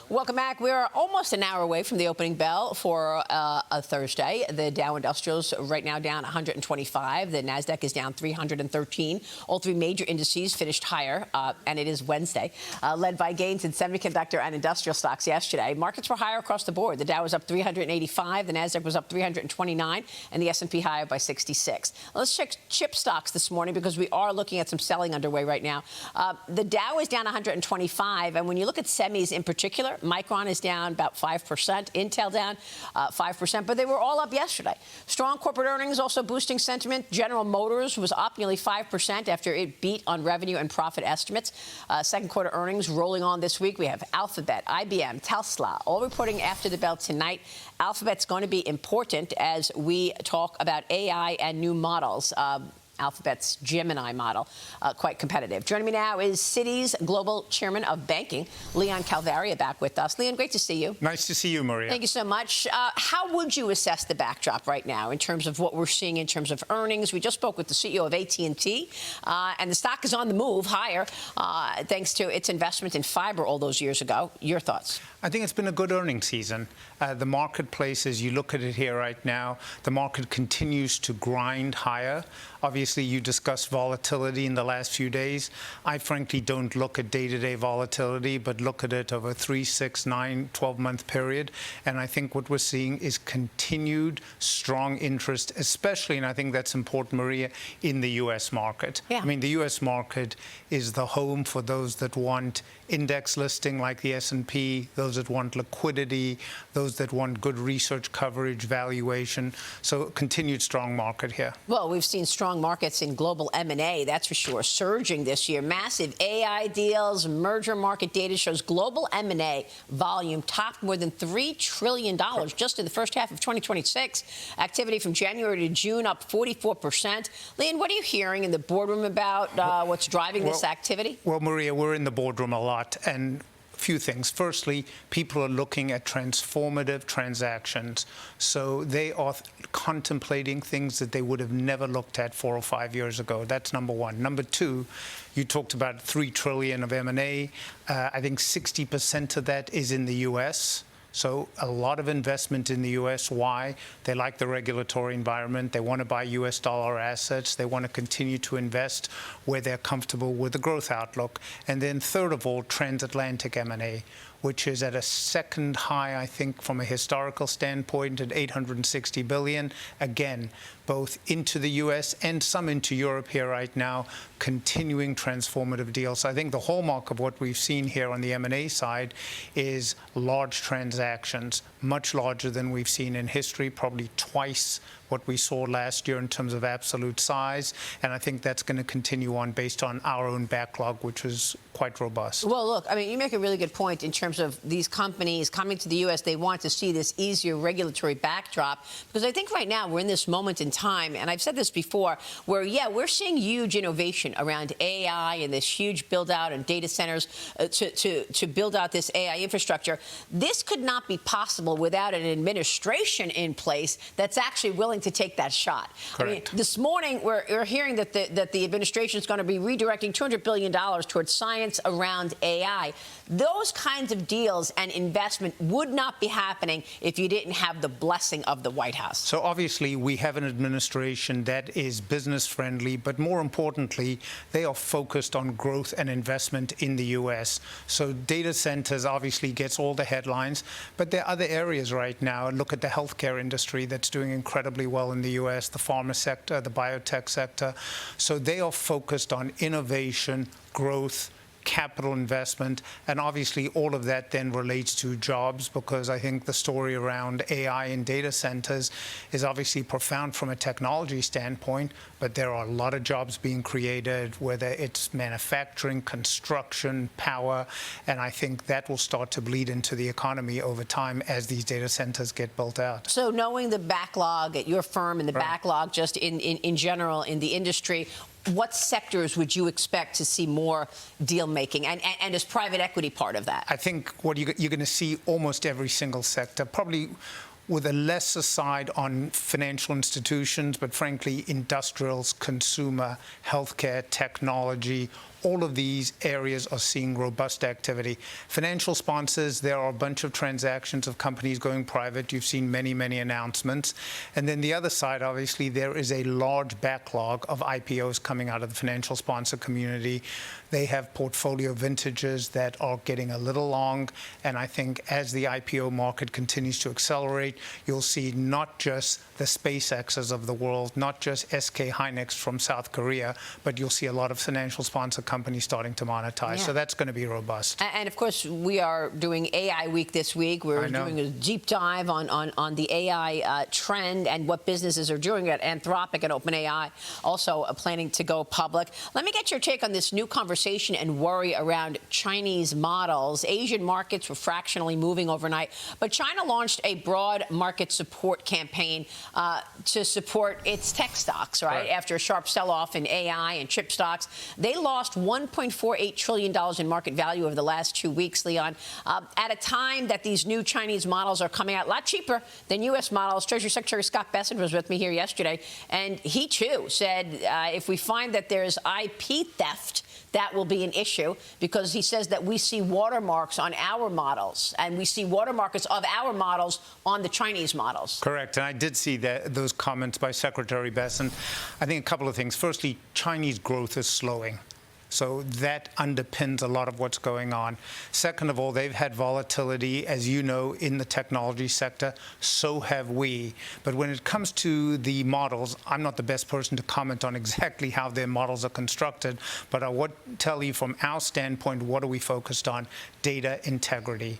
Welcome back. We're almost an hour away from the opening bell for a Thursday. The Dow Industrials right now down 125. The Nasdaq is down 313. All three major indices finished higher, and it is Wednesday, led by gains in semiconductor and industrial stocks yesterday. Markets were higher across the board. The Dow was up 385. The Nasdaq was up 329, and the S&P higher by 66. Let's check chip stocks this morning because we are looking at some selling underway right now. The Dow is down 125, and when you look at semis in particular, Micron is down about 5%, Intel down 5%, but they were all up yesterday. Strong corporate earnings also boosting sentiment. General Motors was up nearly 5% after it beat on revenue and profit estimates. Second quarter earnings rolling on this week. We have Alphabet, IBM, Tesla, all reporting after the bell tonight. Alphabet's going to be important as we talk about AI and new models. Alphabet's Gemini model, quite competitive. Joining me now is Citi's Global Chairman of Banking, Leon Kalvaria, back with us. Leon, great to see you. Nice to see you, Maria. Thank you so much. How would you assess the backdrop right now in terms of what we're seeing in terms of earnings? We just spoke with the CEO of AT&T, and the stock is on the move higher thanks to its investment in fiber all those years ago. Your thoughts? I think it's been a good earnings season. The marketplace, as you look at it here right now, the market continues to grind higher. Obviously, you discussed volatility in the last few days. I frankly don't look at day-to-day volatility, but look at it over a 3, 6, 9, 12-month period. And I think what we're seeing is continued strong interest, especially, and I think that's important, Maria, in the U.S. market. Yeah. I mean, the U.S. market is the home for those that want index listing like the S&P, those that want liquidity, those that want good research coverage, valuation. So continued strong market here. Well, we've seen strong markets in global M&A, that's for sure, surging this year. Massive AI deals, merger market data shows global M&A volume topped more than $3 trillion just in the first half of 2026. Activity from January to June up 44%. Leon, what are you hearing in the boardroom about what's driving this activity? Well, Maria, we're in the boardroom a lot, and a few things. Firstly, people are looking at transformative transactions. So they are contemplating things that they would have never looked at 4 or 5 years ago. That's number one. Number two, you talked about $3 trillion of M&A. I think 60% of that is in the U.S., so a lot of investment in the U.S. Why? They like the regulatory environment. They want to buy U.S. dollar assets. They want to continue to invest where they're comfortable with the growth outlook. And then third of all, transatlantic M&A, which is at a second high, I think, from a historical standpoint at $860 billion. Again, both into the U.S. and some into Europe here right now, continuing transformative deals. So I think the hallmark of what we've seen here on the M&A side is large transactions, much larger than we've seen in history, probably twice what we saw last year in terms of absolute size. And I think that's going to continue on based on our own backlog, which is quite robust. Well, look, I mean, you make a really good point in terms of these companies coming to the U.S. They want to see this easier regulatory backdrop, because I think right now we're in this moment in time, and I've said this before, where, yeah, we're seeing huge innovation around AI and this huge build-out and data centers to build out this AI infrastructure. This could not be possible without an administration in place that's actually willing to take that shot. Correct. I mean, this morning we're hearing that the administration is going to be redirecting $200 billion towards science around AI. Those kinds of deals and investment would not be happening if you didn't have the blessing of the White House. So obviously we have an administration that is business friendly, but more importantly, they are focused on growth and investment in the U.S. So data centers obviously gets all the headlines, but there are other areas right now. Look at the healthcare industry that's doing incredibly well in the U.S., the pharma sector, the biotech sector. So they are focused on innovation, growth, capital investment, and obviously all of that then relates to jobs, because I think the story around AI and data centers is obviously profound from a technology standpoint, but there are a lot of jobs being created, whether it's manufacturing, construction, power, and I think that will start to bleed into the economy over time as these data centers get built out. So knowing the backlog at your firm and the backlog just in general in the industry, what sectors would you expect to see more deal making, and is private equity part of that? I think what you're going to see almost every single sector, probably with a lesser side on financial institutions, but frankly, industrials, consumer, healthcare, technology, all of these areas are seeing robust activity. Financial sponsors, there are a bunch of transactions of companies going private. You've seen many, many announcements. And then the other side, obviously, there is a large backlog of IPOs coming out of the financial sponsor community. They have portfolio vintages that are getting a little long. And I think as the IPO market continues to accelerate, you'll see not just the SpaceXs of the world, not just SK Hynix from South Korea, but you'll see a lot of financial sponsor companies starting to monetize. Yeah. So that's going to be robust. And of course, we are doing AI Week this week. We're doing a deep dive on the AI trend and what businesses are doing at Anthropic and OpenAI, also planning to go public. Let me get your take on this new conversation and worry around Chinese models. Asian markets were fractionally moving overnight, but China launched a broad market support campaign to support its tech stocks, right? After a sharp sell-off in AI and chip stocks. They lost $1.48 trillion in market value over the last 2 weeks, Leon, at a time that these new Chinese models are coming out a lot cheaper than U.S. models. Treasury Secretary Scott Bessent was with me here yesterday, and he, too, said if we find that there's IP theft, that will be an issue, because he says that we see watermarks on our models, and we see watermarks of our models on the Chinese models. Correct. And I did see those comments by Secretary Bessent. I think a couple of things. Firstly, Chinese growth is slowing. So that underpins a lot of what's going on. Second of all, they've had volatility, as you know, in the technology sector. So have we. But when it comes to the models, I'm not the best person to comment on exactly how their models are constructed. But I would tell you from our standpoint, what are we focused on? Data integrity,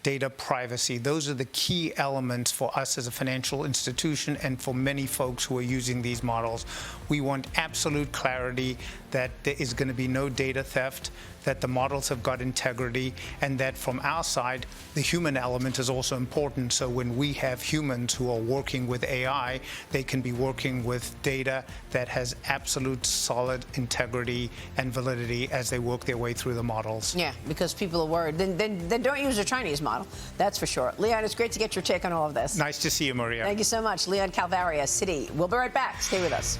data privacy. Those are the key elements for us as a financial institution and for many folks who are using these models. We want absolute clarity that there is going to be no data theft, that the models have got integrity, and that from our side, the human element is also important. So when we have humans who are working with AI, they can be working with data that has absolute solid integrity and validity as they work their way through the models. Yeah, because people are worried. Then don't use a Chinese model. That's for sure. Leon, it's great to get your take on all of this. Nice to see you, Maria. Thank you so much. Leon Kalvaria, Citi. We'll be right back. Stay with us.